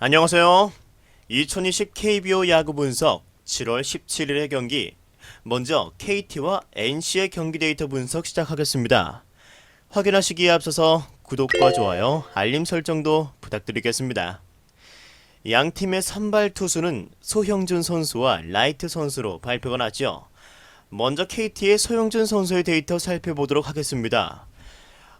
안녕하세요. 2020 KBO 야구 분석 7월 17일의 경기. 먼저 KT와 NC의 경기 데이터 분석 시작하겠습니다. 확인하시기에 앞서서 구독과 좋아요, 알림 설정도 부탁드리겠습니다. 양 팀의 선발 투수는 소형준 선수와 라이트 선수로 발표가 났죠. 먼저 KT의 소형준 선수의 데이터 살펴보도록 하겠습니다.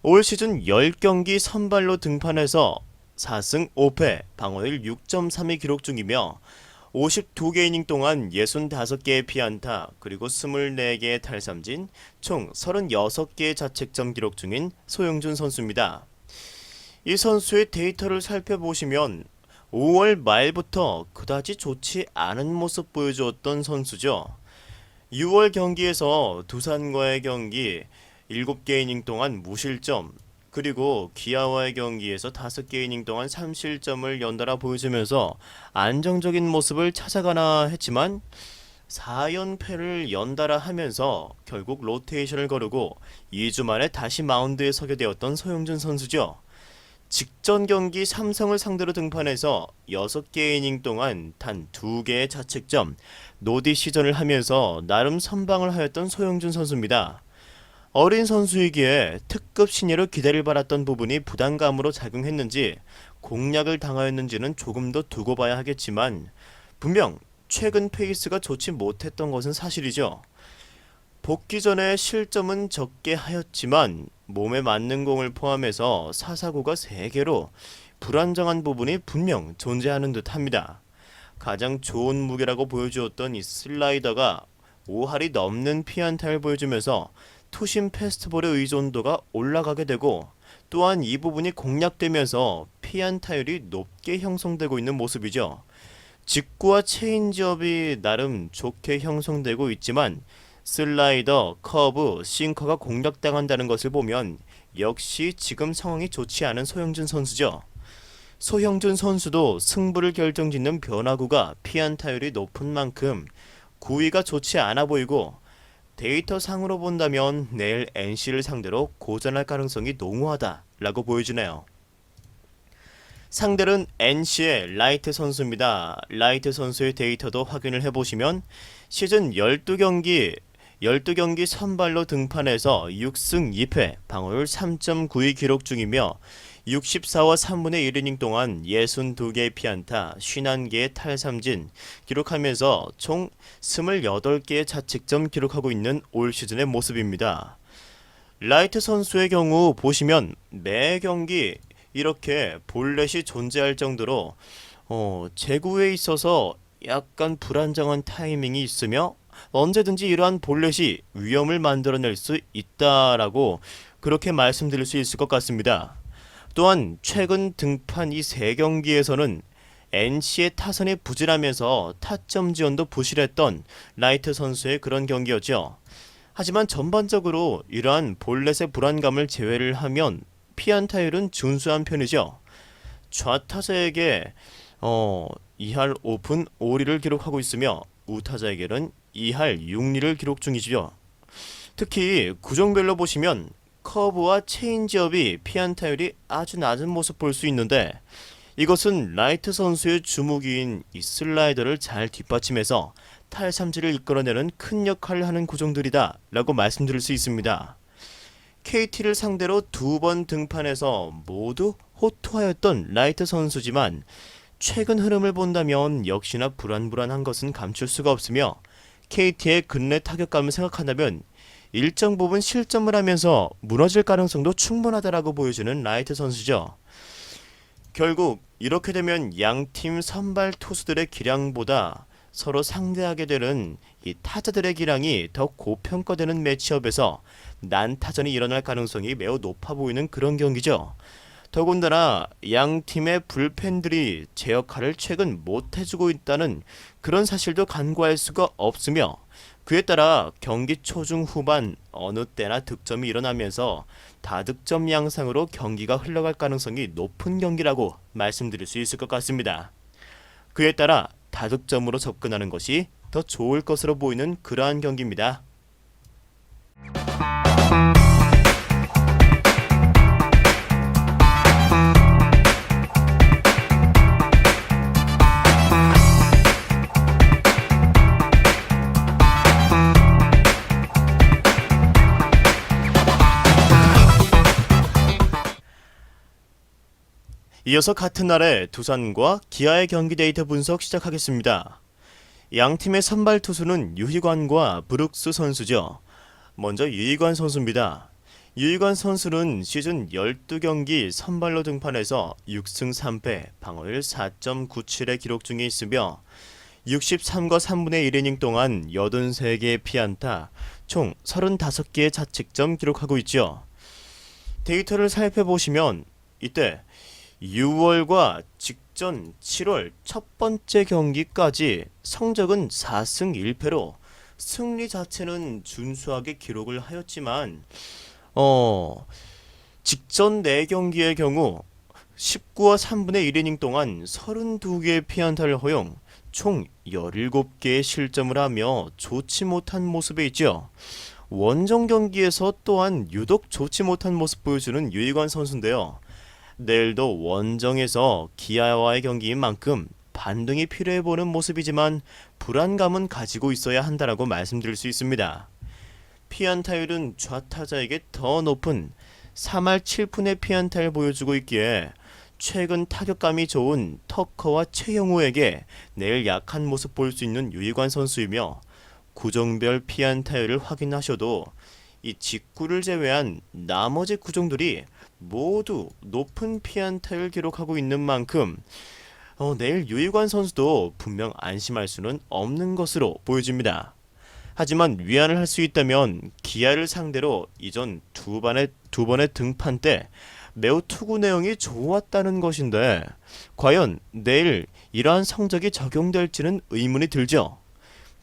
올 시즌 10경기 선발로 등판해서 4승 5패, 방어율 6.3이 기록 중이며 52개 이닝 동안 65개의 피안타, 그리고 24개의 탈삼진, 총 36개의 자책점 기록 중인 소형준 선수입니다. 이 선수의 데이터를 살펴보시면 5월 말부터 그다지 좋지 않은 모습 보여주었던 선수죠. 6월 경기에서 두산과의 경기 7개 이닝 동안 무실점, 그리고 기아와의 경기에서 5개 이닝 동안 3실점을 연달아 보여주면서 안정적인 모습을 찾아가나 했지만 4연패를 연달아 하면서 결국 로테이션을 거르고 2주 만에 다시 마운드에 서게 되었던 소형준 선수죠. 직전 경기 삼성을 상대로 등판해서 6개 이닝 동안 단 2개의 자책점, 노디 시전을 하면서 나름 선방을 하였던 소형준 선수입니다. 어린 선수이기에 특급 신예로 기대를 받았던 부분이 부담감으로 작용했는지 공략을 당하였는지는 조금 더 두고 봐야 하겠지만 분명 최근 페이스가 좋지 못했던 것은 사실이죠. 복귀 전에 실점은 적게 하였지만 몸에 맞는 공을 포함해서 사사구가 3개로 불안정한 부분이 분명 존재하는 듯합니다. 가장 좋은 무게라고 보여주었던 이 슬라이더가 5할이 넘는 피안타를 보여주면서 투심 패스트볼의 의존도가 올라가게 되고, 또한 이 부분이 공략되면서 피안타율이 높게 형성되고 있는 모습이죠. 직구와 체인지업이 나름 좋게 형성되고 있지만 슬라이더, 커브, 싱커가 공략당한다는 것을 보면 역시 지금 상황이 좋지 않은 소형준 선수죠. 소형준 선수도 승부를 결정짓는 변화구가 피안타율이 높은 만큼 구위가 좋지 않아 보이고, 데이터 상으로 본다면 내일 NC를 상대로 고전할 가능성이 농후하다라고 보여지네요. 상대는 NC의 라이트 선수입니다. 라이트 선수의 데이터도 확인을 해보시면 시즌 12경기 선발로 등판해서 6승 2패, 방어율 3.92 기록 중이며 64와 3분의 1이닝 동안 62개의 피안타, 51개의 탈삼진 기록하면서 총 28개의 자책점 기록하고 있는 올 시즌의 모습입니다. 라이트 선수의 경우 보시면 매 경기 이렇게 볼넷이 존재할 정도로 제구에 있어서 약간 불안정한 타이밍이 있으며 언제든지 이러한 볼넷이 위험을 만들어낼 수 있다라고 그렇게 말씀드릴 수 있을 것 같습니다. 또한 최근 등판 이 3경기에서는 NC의 타선이 부진하면서 타점 지원도 부실했던 라이트 선수의 그런 경기였죠. 하지만 전반적으로 이러한 볼넷의 불안감을 제외를 하면 피안타율은 준수한 편이죠. 좌타자에게 2할 5푼 5리를 기록하고 있으며 우타자에게는 2할 6리를 기록 중이죠. 특히 구종별로 보시면 커브와 체인지업이 피안타율이 아주 낮은 모습 볼 수 있는데, 이것은 라이트 선수의 주무기인 이 슬라이더를 잘 뒷받침해서 탈삼진을 이끌어내는 큰 역할을 하는 구종들이다 라고 말씀드릴 수 있습니다. KT를 상대로 2번 등판해서 모두 호투하였던 라이트 선수지만 최근 흐름을 본다면 역시나 불안한 것은 감출 수가 없으며, KT의 근래 타격감을 생각한다면 일정 부분 실점을 하면서 무너질 가능성도 충분하다라고 보여주는 라이트 선수죠. 결국 이렇게 되면 양팀 선발 투수들의 기량보다 서로 상대하게 되는 이 타자들의 기량이 더 고평가되는 매치업에서 난타전이 일어날 가능성이 매우 높아 보이는 그런 경기죠. 더군다나 양 팀의 불펜들이 제 역할을 최근 못해주고 있다는 그런 사실도 간과할 수가 없으며, 그에 따라 경기 초중 후반 어느 때나 득점이 일어나면서 다득점 양상으로 경기가 흘러갈 가능성이 높은 경기라고 말씀드릴 수 있을 것 같습니다. 그에 따라 다득점으로 접근하는 것이 더 좋을 것으로 보이는 그러한 경기입니다. 이어서 같은 날에 두산과 기아의 경기 데이터 분석 시작하겠습니다. 양 팀의 선발 투수는 유희관과 브룩스 선수죠. 먼저 유희관 선수입니다. 유희관 선수는 시즌 12경기 선발로 등판해서 6승 3패, 방어율 4.97의 기록 중에 있으며 63과 3분의 1이닝 동안 83개의 피안타, 총 35개의 자책점 기록하고 있죠. 데이터를 살펴보시면 이때 6월과 직전 7월 첫 번째 경기까지 성적은 4승 1패로 승리 자체는 준수하게 기록을 하였지만 직전 4경기의 경우 19와 3분의 1이닝 동안 32개의 피안타를 허용, 총 17개의 실점을 하며 좋지 못한 모습에 있죠. 원정 경기에서 또한 유독 좋지 못한 모습 보여주는 유희관 선수인데요. 내일도 원정에서 기아와의 경기인 만큼 반등이 필요해 보이는 모습이지만 불안감은 가지고 있어야 한다라고 말씀드릴 수 있습니다. 피안타율은 좌타자에게 더 높은 3할 7푼의 피안타를 보여주고 있기에 최근 타격감이 좋은 터커와 최영우에게 내일 약한 모습 보일 수 있는 유희관 선수이며 구종별 피안타율을 확인하셔도 이 직구를 제외한 나머지 구종들이 모두 높은 피안타율 기록하고 있는 만큼 내일 유희관 선수도 분명 안심할 수는 없는 것으로 보여집니다. 하지만 위안을 할 수 있다면 기아를 상대로 이전 두 번의 등판 때 매우 투구 내용이 좋았다는 것인데 과연 내일 이러한 성적이 적용될지는 의문이 들죠.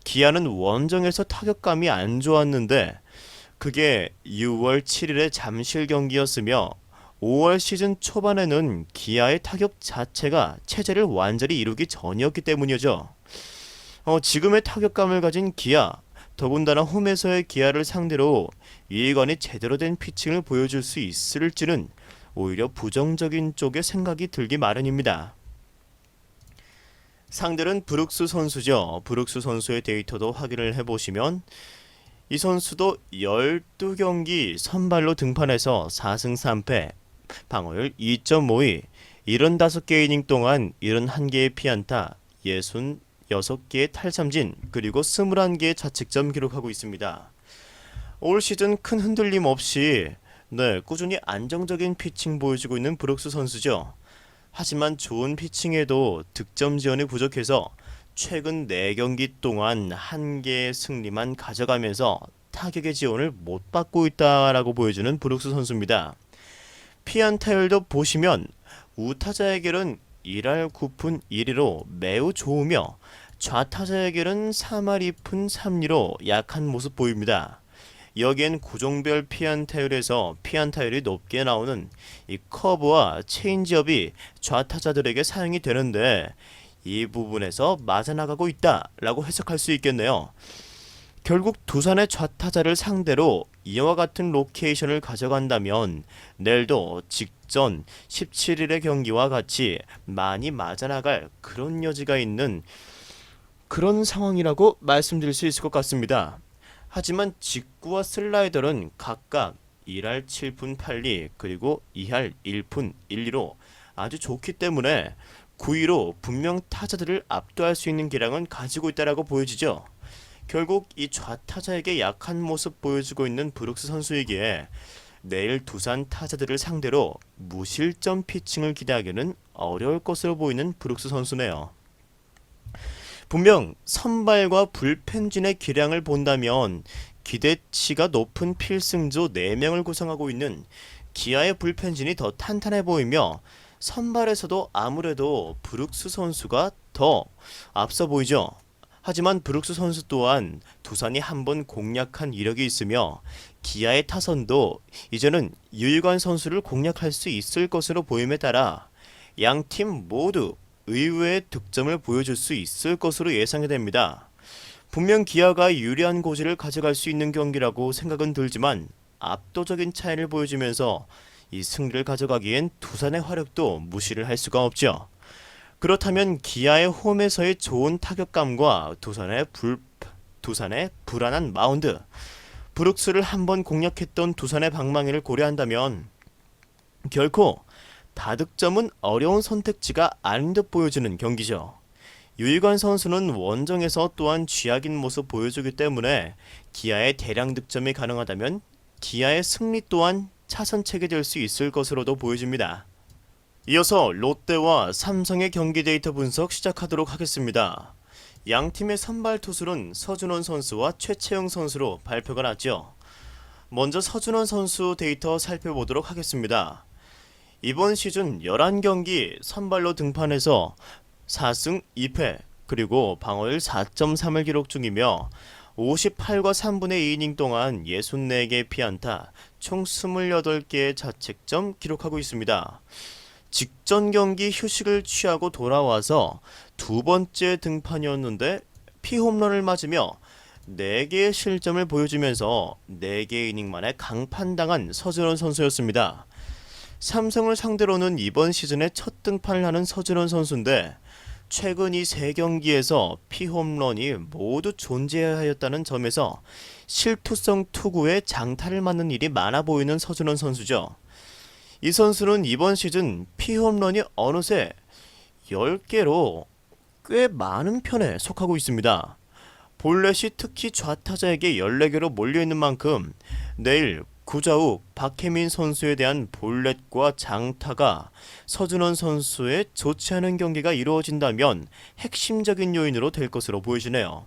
기아는 원정에서 타격감이 안 좋았는데 그게 6월 7일의 잠실 경기였으며 5월 시즌 초반에는 기아의 타격 자체가 체제를 완전히 이루기 전이었기 때문이죠. 지금의 타격감을 가진 기아, 더군다나 홈에서의 기아를 상대로 유희관이 제대로 된 피칭을 보여줄 수 있을지는 오히려 부정적인 쪽의 생각이 들기 마련입니다. 상대는 브룩스 선수죠. 브룩스 선수의 데이터도 확인을 해보시면 이 선수도 12경기 선발로 등판해서 4승 3패, 방어율 2.52, 75개 이닝 동안 71개의 피안타, 66개의 탈삼진, 그리고 21개의 자책점 기록하고 있습니다. 올 시즌 큰 흔들림 없이 꾸준히 안정적인 피칭 보여주고 있는 브룩스 선수죠. 하지만 좋은 피칭에도 득점 지원이 부족해서 최근 4경기 동안 1개의 승리만 가져가면서 타격의 지원을 못 받고 있다라고 보여주는 브룩스 선수입니다. 피안타율도 보시면 우타자에게는 1할 9푼 1리로 매우 좋으며 좌타자에게는 3할 2푼 3리로 약한 모습 보입니다. 여기엔 구종별 피안타율에서 피안타율이 높게 나오는 이 커브와 체인지업이 좌타자들에게 사용이 되는데 이 부분에서 맞아나가고 있다라고 해석할 수 있겠네요. 결국 두산의 좌타자를 상대로 이와 같은 로케이션을 가져간다면 내일도 직전 17일의 경기와 같이 많이 맞아나갈 그런 여지가 있는 그런 상황이라고 말씀드릴 수 있을 것 같습니다. 하지만 직구와 슬라이더는 각각 1할 7푼 8리 그리고 2할 1푼 1리로 아주 좋기 때문에 9위로 분명 타자들을 압도할 수 있는 기량은 가지고 있다라고 보여지죠. 결국 이 좌타자에게 약한 모습 보여주고 있는 브룩스 선수이기에 내일 두산 타자들을 상대로 무실점 피칭을 기대하기는 어려울 것으로 보이는 브룩스 선수네요. 분명 선발과 불펜진의 기량을 본다면 기대치가 높은 필승조 4명을 구성하고 있는 기아의 불펜진이 더 탄탄해 보이며 선발에서도 아무래도 브룩스 선수가 더 앞서 보이죠. 하지만 브룩스 선수 또한 두산이 한번 공략한 이력이 있으며 기아의 타선도 이제는 유희관 선수를 공략할 수 있을 것으로 보임에 따라 양팀 모두 의외의 득점을 보여줄 수 있을 것으로 예상이 됩니다. 분명 기아가 유리한 고지를 가져갈 수 있는 경기라고 생각은 들지만 압도적인 차이를 보여주면서 이 승리를 가져가기엔 두산의 화력도 무시를 할 수가 없죠. 그렇다면 기아의 홈에서의 좋은 타격감과 두산의 불안한 마운드, 브룩스를 한번 공략했던 두산의 방망이를 고려한다면 결코 다득점은 어려운 선택지가 아닌 듯 보여지는 경기죠. 유희관 선수는 원정에서 또한 쥐약인 모습 보여주기 때문에 기아의 대량 득점이 가능하다면 기아의 승리 또한 차선책이 될 수 있을 것으로도 보여집니다. 이어서 롯데와 삼성의 경기 데이터 분석 시작하도록 하겠습니다. 양 팀의 선발 투수는 서준원 선수와 최채영 선수로 발표가 났죠. 먼저 서준원 선수 데이터 살펴보도록 하겠습니다. 이번 시즌 11경기 선발로 등판해서 4승 2패 그리고 방어율 4.3을 기록 중이며 58과 3분의 2이닝 동안 64개 피안타 총 28개의 자책점 기록하고 있습니다. 직전 경기 휴식을 취하고 돌아와서 두 번째 등판이었는데 피홈런을 맞으며 4개의 실점을 보여주면서 4개 이닝 만에 강판당한 서준원 선수였습니다. 삼성을 상대로는 이번 시즌에 첫 등판을 하는 서준원 선수인데 최근 이 3경기에서 피홈런이 모두 존재하였다는 점에서 실투성 투구에 장타를 맞는 일이 많아 보이는 서준원 선수죠. 이 선수는 이번 시즌 피홈런이 어느새 10개로 꽤 많은 편에 속하고 있습니다. 볼넷이 특히 좌타자에게 14개로 몰려있는 만큼 내일 구자욱 박혜민 선수에 대한 볼넷과 장타가 서준원 선수의 좋지 않은 경기가 이루어진다면 핵심적인 요인으로 될 것으로 보여지네요.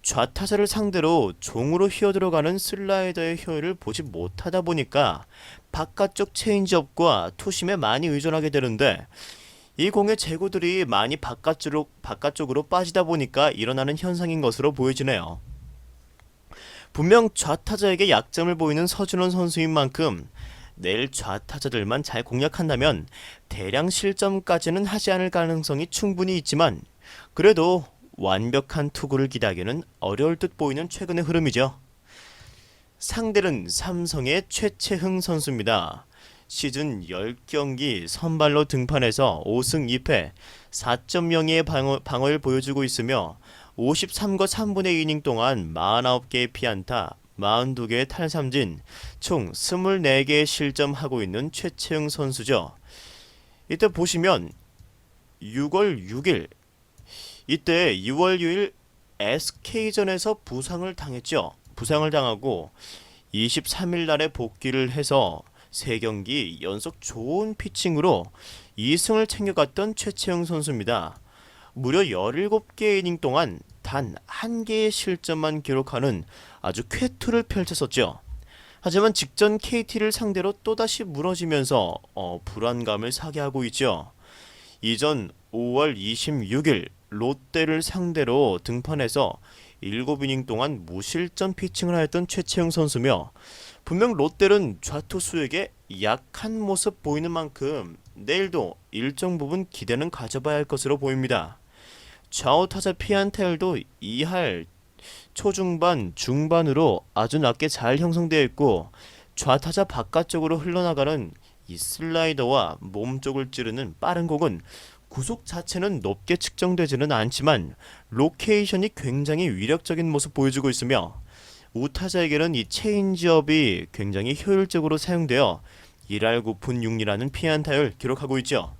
좌타자를 상대로 종으로 휘어들어가는 슬라이더의 효율을 보지 못하다 보니까 바깥쪽 체인지업과 투심에 많이 의존하게 되는데 이 공의 제구들이 많이 바깥쪽으로 빠지다 보니까 일어나는 현상인 것으로 보여지네요. 분명 좌타자에게 약점을 보이는 서준원 선수인 만큼 내일 좌타자들만 잘 공략한다면 대량 실점까지는 하지 않을 가능성이 충분히 있지만 그래도 완벽한 투구를 기대하기는 어려울 듯 보이는 최근의 흐름이죠. 상대는 삼성의 최채흥 선수입니다. 시즌 10경기 선발로 등판해서 5승 2패 4.02의 방어를 보여주고 있으며 53과 3분의 2이닝 동안 49개의 피안타, 42개의 탈삼진, 총 24개의 실점하고 있는 최채흥 선수죠. 이때 보시면 6월 6일 이때 6월 6일 SK전에서 부상을 당했죠. 부상을 당하고 23일 날에 복귀를 해서 3경기 연속 좋은 피칭으로 2승을 챙겨갔던 최채영 선수입니다. 무려 17개 이닝 동안 단 1개의 실점만 기록하는 아주 쾌투를 펼쳤었죠. 하지만 직전 KT를 상대로 또다시 무너지면서 불안감을 사게 하고 있죠. 이전 5월 26일 롯데를 상대로 등판해서 7이닝 동안 무실점 피칭을 하였던 최채영 선수며 분명 롯데는 좌투수에게 약한 모습 보이는 만큼 내일도 일정 부분 기대는 가져봐야 할 것으로 보입니다. 좌우타자 피안타율도 2할 초중반 중반으로 아주 낮게 잘 형성되어 있고 좌타자 바깥쪽으로 흘러나가는 이 슬라이더와 몸쪽을 찌르는 빠른 공은 구속 자체는 높게 측정되지는 않지만 로케이션이 굉장히 위력적인 모습 보여주고 있으며 우타자에게는 이 체인지업이 굉장히 효율적으로 사용되어 1할 9푼 6리라는 피안타율 기록하고 있죠.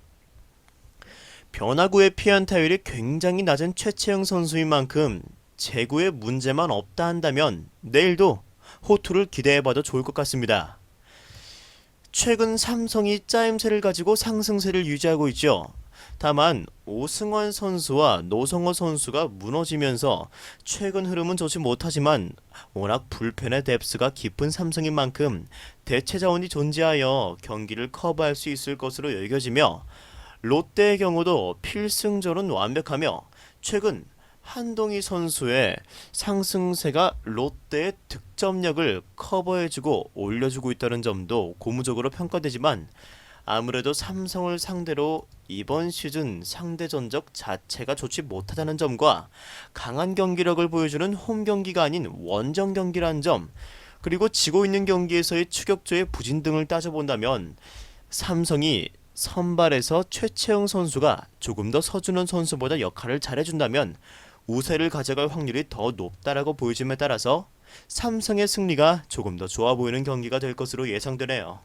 변화구의 피안타율이 굉장히 낮은 최채영 선수인 만큼 제구에 문제만 없다 한다면 내일도 호투를 기대해봐도 좋을 것 같습니다. 최근 삼성이 짜임새를 가지고 상승세를 유지하고 있죠. 다만 오승환 선수와 노성호 선수가 무너지면서 최근 흐름은 좋지 못하지만 워낙 불펜의 뎁스가 깊은 삼성인 만큼 대체 자원이 존재하여 경기를 커버할 수 있을 것으로 여겨지며 롯데의 경우도 필승조는 완벽하며 최근 한동희 선수의 상승세가 롯데의 득점력을 커버해주고 올려주고 있다는 점도 고무적으로 평가되지만 아무래도 삼성을 상대로 이번 시즌 상대 전적 자체가 좋지 못하다는 점과 강한 경기력을 보여주는 홈 경기가 아닌 원정 경기라는 점 그리고 지고 있는 경기에서의 추격조의 부진 등을 따져본다면 삼성이 선발에서 최채영 선수가 조금 더 서준원 선수보다 역할을 잘해준다면 우세를 가져갈 확률이 더 높다라고 보여짐에 따라서 삼성의 승리가 조금 더 좋아 보이는 경기가 될 것으로 예상되네요.